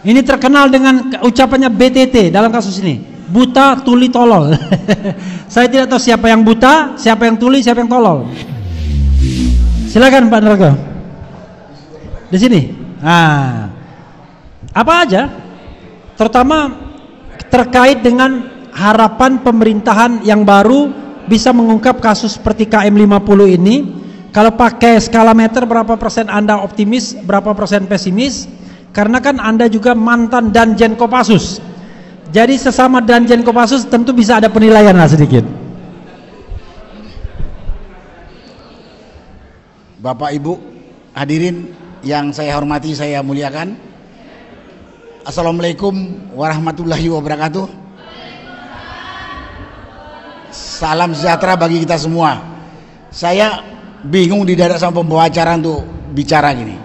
Ini terkenal dengan ucapannya BTT dalam kasus ini. Buta, tuli, tolol. Saya tidak tahu siapa yang buta, siapa yang tuli, siapa yang tolol. Silakan Pak Nargo. Di sini. Nah, apa aja? Terutama terkait dengan harapan pemerintahan yang baru bisa mengungkap kasus seperti KM50 ini. Kalau pakai skala meter, berapa persen Anda optimis, berapa persen pesimis? Karena kan Anda juga mantan Danjen Kopassus. Jadi sesama Danjen Kopassus tentu bisa ada penilaian lah sedikit. Bapak Ibu hadirin yang saya hormati, saya muliakan. Assalamualaikum warahmatullahi wabarakatuh. Salam sejahtera bagi kita semua. Saya bingung di dada sama pembawa acara untuk bicara gini.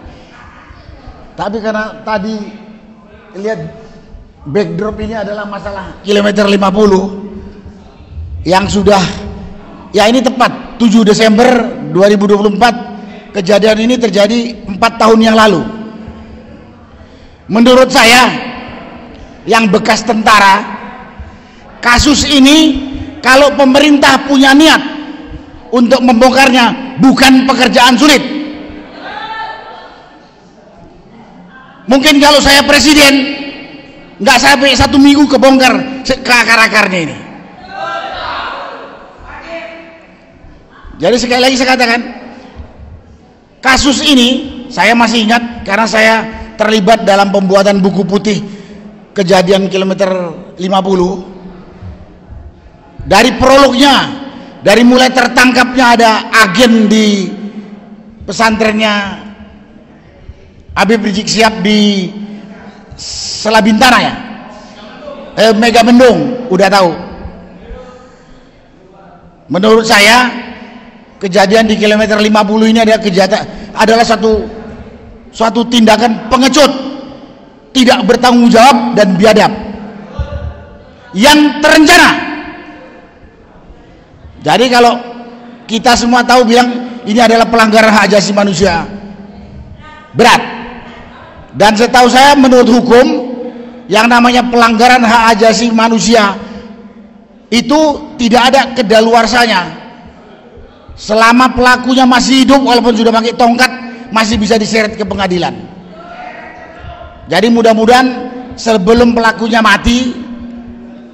Tapi karena tadi lihat backdrop ini adalah masalah kilometer 50 yang sudah, ya ini tepat 7 Desember 2024, kejadian ini terjadi 4 tahun yang lalu. Menurut saya yang bekas tentara, kasus ini kalau pemerintah punya niat untuk membongkarnya bukan pekerjaan sulit. Mungkin kalau saya presiden nggak sampai 1 minggu kebongkar ke akar-akarnya ini. Jadi sekali lagi saya katakan, kasus ini saya masih ingat karena saya terlibat dalam pembuatan buku putih kejadian kilometer 50. Dari prolognya, dari mulai tertangkapnya ada agen di pesantrennya Habib Rizik Syihab di Selabintana ya, Megamendung, udah tahu. Menurut saya kejadian di kilometer 50 ini adalah suatu tindakan pengecut, tidak bertanggung jawab dan biadab yang terencana. Jadi kalau kita semua tahu bilang ini adalah pelanggaran hak asasi manusia berat. Dan setahu saya menurut hukum yang namanya pelanggaran hak asasi manusia itu tidak ada kedaluarsanya. Selama pelakunya masih hidup walaupun sudah pakai tongkat masih bisa diseret ke pengadilan. Jadi mudah-mudahan sebelum pelakunya mati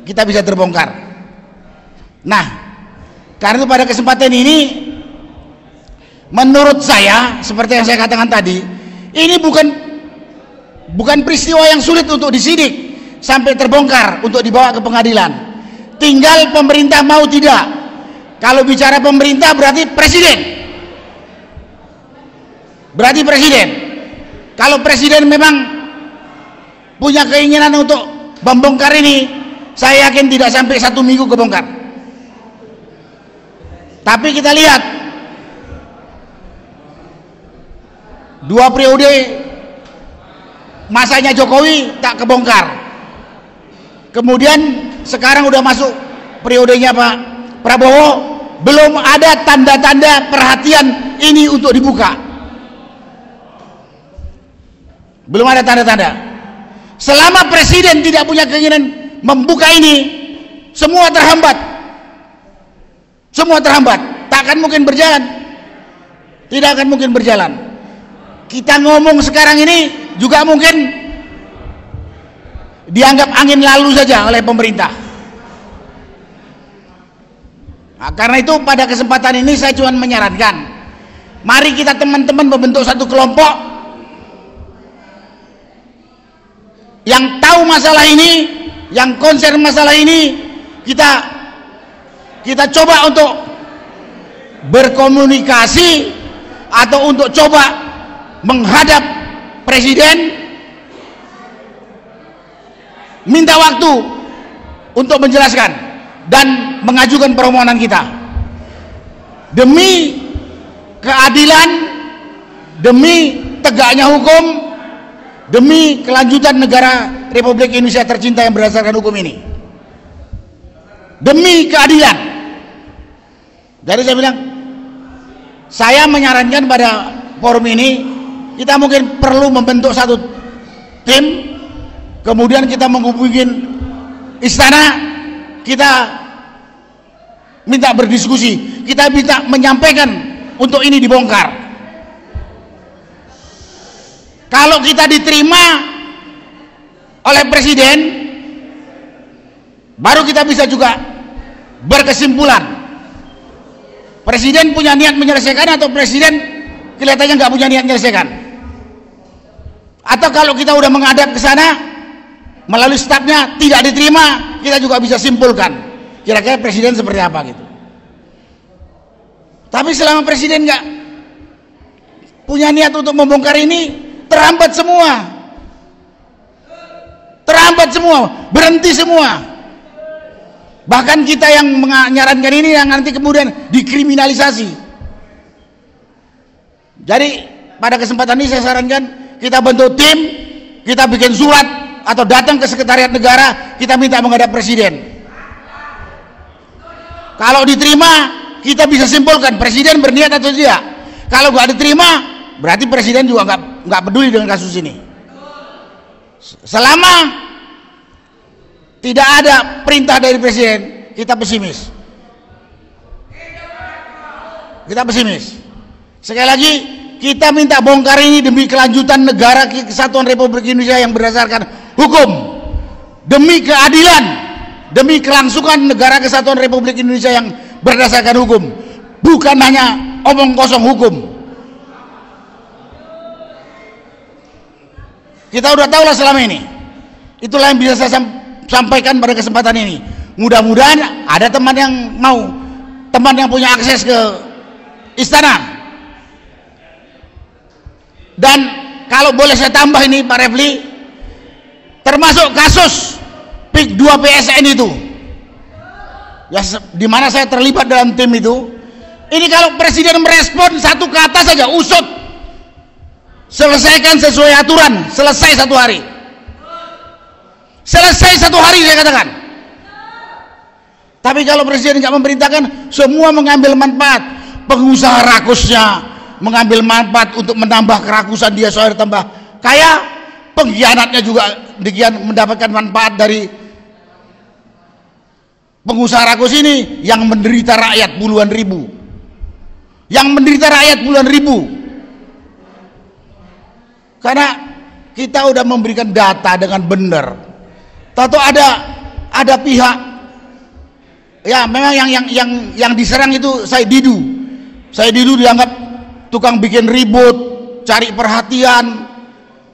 kita bisa terbongkar. Nah, karena itu pada kesempatan ini menurut saya seperti yang saya katakan tadi, ini bukan peristiwa yang sulit untuk disidik sampai terbongkar untuk dibawa ke pengadilan. Tinggal pemerintah mau tidak. Kalau bicara pemerintah berarti presiden. Berarti presiden. Kalau presiden memang punya keinginan untuk membongkar ini, saya yakin tidak sampai 1 minggu kebongkar. Tapi kita lihat 2 periode masanya Jokowi tak kebongkar. Kemudian sekarang udah masuk periodenya Pak Prabowo, belum ada tanda-tanda perhatian ini untuk dibuka. Belum ada tanda-tanda. Selama presiden tidak punya keinginan membuka ini, semua terhambat. Semua terhambat, tak akan mungkin berjalan. Tidak akan mungkin berjalan. Kita ngomong sekarang ini juga mungkin dianggap angin lalu saja oleh pemerintah. Nah, karena itu pada kesempatan ini saya cuma menyarankan, mari kita teman-teman membentuk satu kelompok yang tahu masalah ini, yang concern masalah ini. Kita coba untuk berkomunikasi atau untuk coba menghadap presiden, minta waktu untuk menjelaskan dan mengajukan permohonan kita demi keadilan, demi tegaknya hukum, demi kelanjutan negara Republik Indonesia tercinta yang berdasarkan hukum ini, demi keadilan. Jadi saya bilang, saya menyarankan pada forum ini kita mungkin perlu membentuk satu tim kemudian kita menghubungi istana, kita minta berdiskusi, kita minta menyampaikan untuk ini dibongkar. Kalau kita diterima oleh presiden, baru kita bisa juga berkesimpulan presiden punya niat menyelesaikan atau presiden kelihatannya nggak punya niat menyelesaikan. Atau kalau kita udah menghadap ke sana melalui stafnya tidak diterima, kita juga bisa simpulkan kira-kira presiden seperti apa gitu. Tapi selama presiden nggak punya niat untuk membongkar ini, terhambat semua, berhenti semua. Bahkan kita yang menyarankan ini yang nanti kemudian dikriminalisasi. Jadi pada kesempatan ini saya sarankan kita bentuk tim, kita bikin surat atau datang ke sekretariat negara, kita minta menghadap presiden. Kalau diterima, kita bisa simpulkan presiden berniat atau tidak. Kalau nggak diterima, berarti presiden juga nggak peduli dengan kasus ini. Selama tidak ada perintah dari presiden, kita pesimis. Sekali lagi, kita minta bongkar ini demi kelanjutan negara kesatuan Republik Indonesia yang berdasarkan hukum, demi keadilan, demi kelangsungan negara kesatuan Republik Indonesia yang berdasarkan hukum, bukan hanya omong kosong hukum. Kita udah tahu lah selama ini. Itulah yang bisa saya sampaikan pada kesempatan ini. Mudah-mudahan ada teman yang mau, teman yang punya akses ke istana. Dan kalau boleh saya tambah ini Pak Refli, termasuk kasus PIK 2 PSN itu ya, di mana saya terlibat dalam tim itu. Ini kalau presiden merespon satu kata saja, usut, selesaikan sesuai aturan, selesai satu hari, saya katakan. Tapi kalau presiden nggak memerintahkan, semua mengambil manfaat. Pengusaha rakusnya mengambil manfaat untuk menambah kerakusan dia soal tambah kaya, pengkhianatnya juga mendapatkan manfaat dari pengusaha rakus ini yang menderita rakyat puluhan ribu, karena kita udah memberikan data dengan benar. Tahu ada pihak ya memang yang diserang itu Said Didu dianggap tukang bikin ribut, cari perhatian,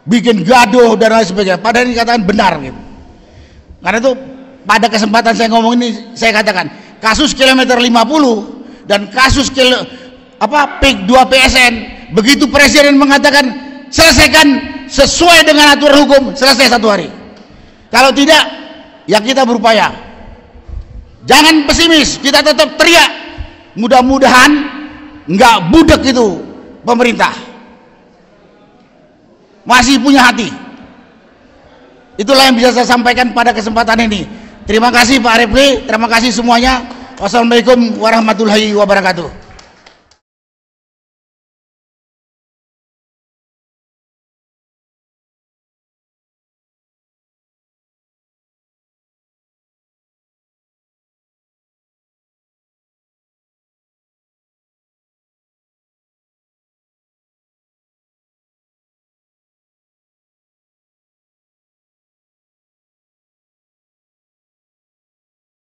bikin gaduh dan lain sebagainya. Padahal ini dikatakan benar gitu. Karena itu pada kesempatan saya ngomong ini saya katakan kasus kilometer 50 dan kasus PIK 2 PSN, begitu presiden mengatakan selesaikan sesuai dengan aturan hukum, selesai satu hari. Kalau tidak, ya kita berupaya. Jangan pesimis, kita tetap teriak. Mudah-mudahan nggak budek itu pemerintah, masih punya hati. Itulah yang bisa saya sampaikan pada kesempatan ini. Terima kasih Pak Refli, terima kasih semuanya. Wassalamualaikum warahmatullahi wabarakatuh.